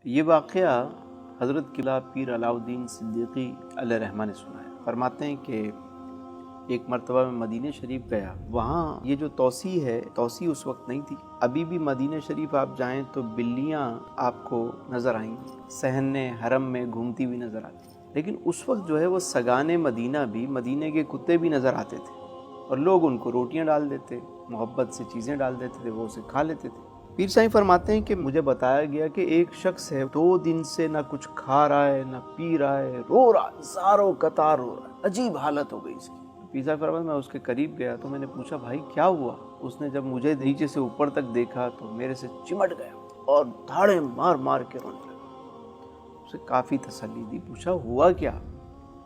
یہ واقعہ حضرت قلعہ پیر علاؤالدین صدیقی علیہ رحمہ نے سنا ہے۔ فرماتے ہیں کہ ایک مرتبہ میں مدینہ شریف گیا، وہاں یہ جو توسیع ہے، توسیع اس وقت نہیں تھی۔ ابھی بھی مدینہ شریف آپ جائیں تو بلیاں آپ کو نظر آئیں گی، صحن حرم میں گھومتی ہوئی نظر آتی، لیکن اس وقت جو ہے وہ سگان مدینہ بھی، مدینہ کے کتے بھی نظر آتے تھے، اور لوگ ان کو روٹیاں ڈال دیتے، محبت سے چیزیں ڈال دیتے تھے، وہ اسے کھا لیتے تھے۔ پیر صاحب فرماتے ہیں کہ مجھے بتایا گیا کہ ایک شخص ہے 2 دن سے نہ کچھ کھا رہا ہے نہ پی رہا ہے، رو رہا ہے، زاروں قطار رو رہا ہے، عجیب حالت ہو گئی اس کی۔ پیر صاحب فرماتے ہیں میں اس کے قریب گیا تو میں نے پوچھا بھائی کیا ہوا؟ اس نے جب مجھے نیچے سے اوپر تک دیکھا تو میرے سے چمٹ گیا اور دھاڑے مار مار کے رونے لگا۔ اسے کافی تسلی دی، پوچھا ہوا کیا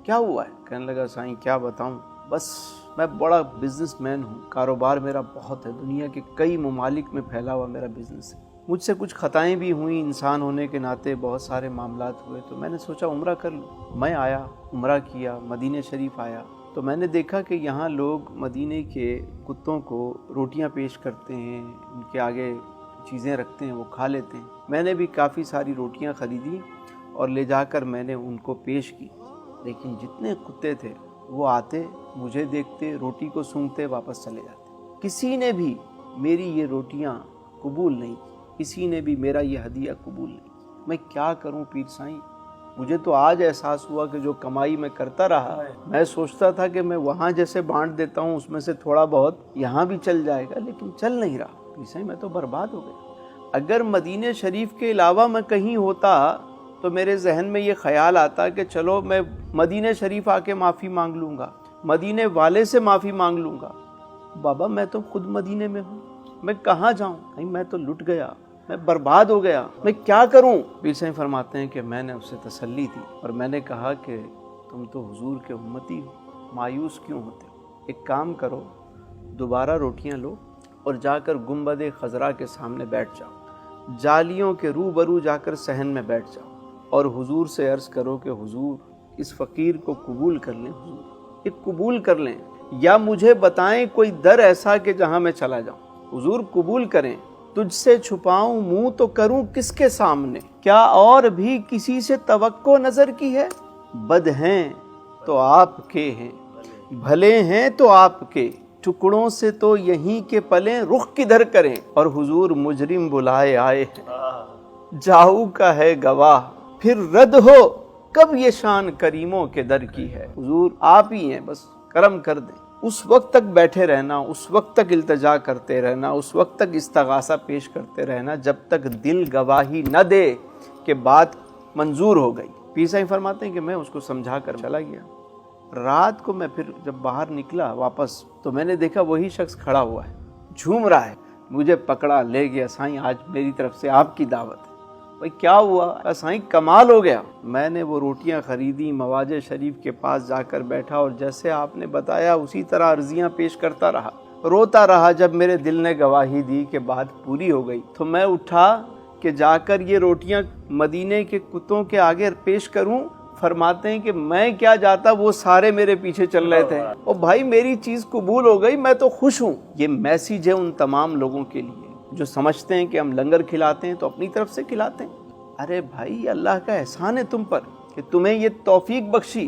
ہوا ہے؟ کہنے لگا سائیں کیا بتاؤں، بس میں بڑا بزنس مین ہوں، کاروبار میرا بہت ہے، دنیا کے کئی ممالک میں پھیلا ہوا میرا بزنس ہے، مجھ سے کچھ خطائیں بھی ہوئیں، انسان ہونے کے ناطے بہت سارے معاملات ہوئے، تو میں نے سوچا عمرہ کر لوں۔ میں آیا، عمرہ کیا، مدینہ شریف آیا تو میں نے دیکھا کہ یہاں لوگ مدینہ کے کتوں کو روٹیاں پیش کرتے ہیں، ان کے آگے چیزیں رکھتے ہیں، وہ کھا لیتے ہیں۔ میں نے بھی کافی ساری روٹیاں خریدی اور لے جا کر میں نے ان کو پیش کی، لیکن جتنے کتے تھے وہ آتے، مجھے دیکھتے، روٹی کو سونگھتے، واپس چلے جاتے۔ کسی نے بھی میری یہ روٹیاں قبول نہیں کی، کسی نے بھی میرا یہ ہدیہ قبول نہیں کی۔ میں کیا کروں پیر سائیں؟ مجھے تو آج احساس ہوا کہ جو کمائی میں کرتا رہا، میں سوچتا تھا کہ میں وہاں جیسے بانٹ دیتا ہوں اس میں سے تھوڑا بہت یہاں بھی چل جائے گا، لیکن چل نہیں رہا۔ پیر سائیں میں تو برباد ہو گیا۔ اگر مدینہ شریف کے علاوہ میں کہیں ہوتا تو میرے ذہن میں یہ خیال آتا کہ چلو میں مدینہ شریف آ کے معافی مانگ لوں گا، مدینہ والے سے معافی مانگ لوں گا۔ بابا میں تو خود مدینہ میں ہوں، میں کہاں جاؤں؟ نہیں، میں تو لٹ گیا، میں برباد ہو گیا، میں کیا کروں؟ پیر صاحب فرماتے ہیں کہ میں نے اسے تسلی دی اور میں نے کہا کہ تم تو حضور کے امتی ہو، مایوس کیوں ہوتے ہو؟ ایک کام کرو، دوبارہ روٹیاں لو اور جا کر گنبد خضرا کے سامنے بیٹھ جاؤ، جالیوں کے روبرو جا کر صحن میں بیٹھ جاؤ اور حضور سے عرض کرو کہ حضور اس فقیر کو قبول کر لیں، حضور یہ قبول کر لیں، یا مجھے بتائیں کوئی در ایسا کہ جہاں میں چلا جاؤں، حضور قبول کریں، تجھ سے چھپاؤں منہ تو کروں کس کے سامنے، کیا اور بھی کسی سے توقع نظر کی ہے؟ بد ہیں تو آپ کے ہیں، بھلے ہیں تو آپ کے، ٹکڑوں سے تو یہیں کے پلیں، رخ کدھر کریں، اور حضور مجرم بلائے آئے ہیں، جاؤ کا ہے گواہ، پھر رد ہو کب یہ شان کریموں کے در کی ہے۔ حضور آپ ہی ہیں، بس کرم کر دیں۔ اس وقت تک بیٹھے رہنا، اس وقت تک التجا کرتے رہنا، اس وقت تک استغاثہ پیش کرتے رہنا جب تک دل گواہی نہ دے کہ بات منظور ہو گئی۔ پیر صاحب فرماتے ہیں کہ میں اس کو سمجھا کر چلا گیا۔ رات کو میں پھر جب باہر نکلا واپس تو میں نے دیکھا وہی شخص کھڑا ہوا ہے، جھوم رہا ہے، مجھے پکڑا لے گیا، سائیں آج میری طرف سے آپ کی دعوت ہے۔ بھائی کیا ہوا؟ سائیں کمال ہو گیا۔ میں نے وہ روٹیاں خریدی، مواجہ شریف کے پاس جا کر بیٹھا اور جیسے آپ نے بتایا اسی طرح عرضیاں پیش کرتا رہا، روتا رہا۔ جب میرے دل نے گواہی دی کہ بات پوری ہو گئی تو میں اٹھا کہ جا کر یہ روٹیاں مدینے کے کتوں کے آگے پیش کروں۔ فرماتے ہیں کہ میں کیا جاتا، وہ سارے میرے پیچھے چل رہے تھے، اور بھائی میری چیز قبول ہو گئی، میں تو خوش ہوں۔ یہ میسیج ہے ان تمام لوگوں کے لیے جو سمجھتے ہیں کہ ہم لنگر کھلاتے ہیں تو اپنی طرف سے کھلاتے ہیں۔ ارے بھائی اللہ کا احسان ہے تم پر کہ تمہیں یہ توفیق بخشی،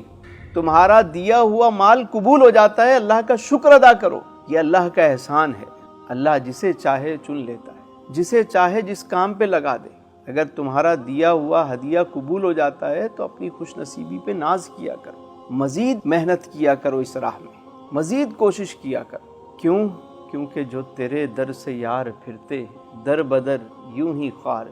تمہارا دیا ہوا مال قبول ہو جاتا ہے، اللہ کا شکر ادا کرو، یہ اللہ کا احسان ہے۔ اللہ جسے چاہے چن لیتا ہے، جسے چاہے جس کام پہ لگا دے۔ اگر تمہارا دیا ہوا ہدیہ قبول ہو جاتا ہے تو اپنی خوش نصیبی پہ ناز کیا کرو، مزید محنت کیا کرو، اس راہ میں مزید کوشش کیا کرو۔ کیوں؟ کیونکہ جو تیرے در سے یار پھرتے، در بدر یوں ہی خوار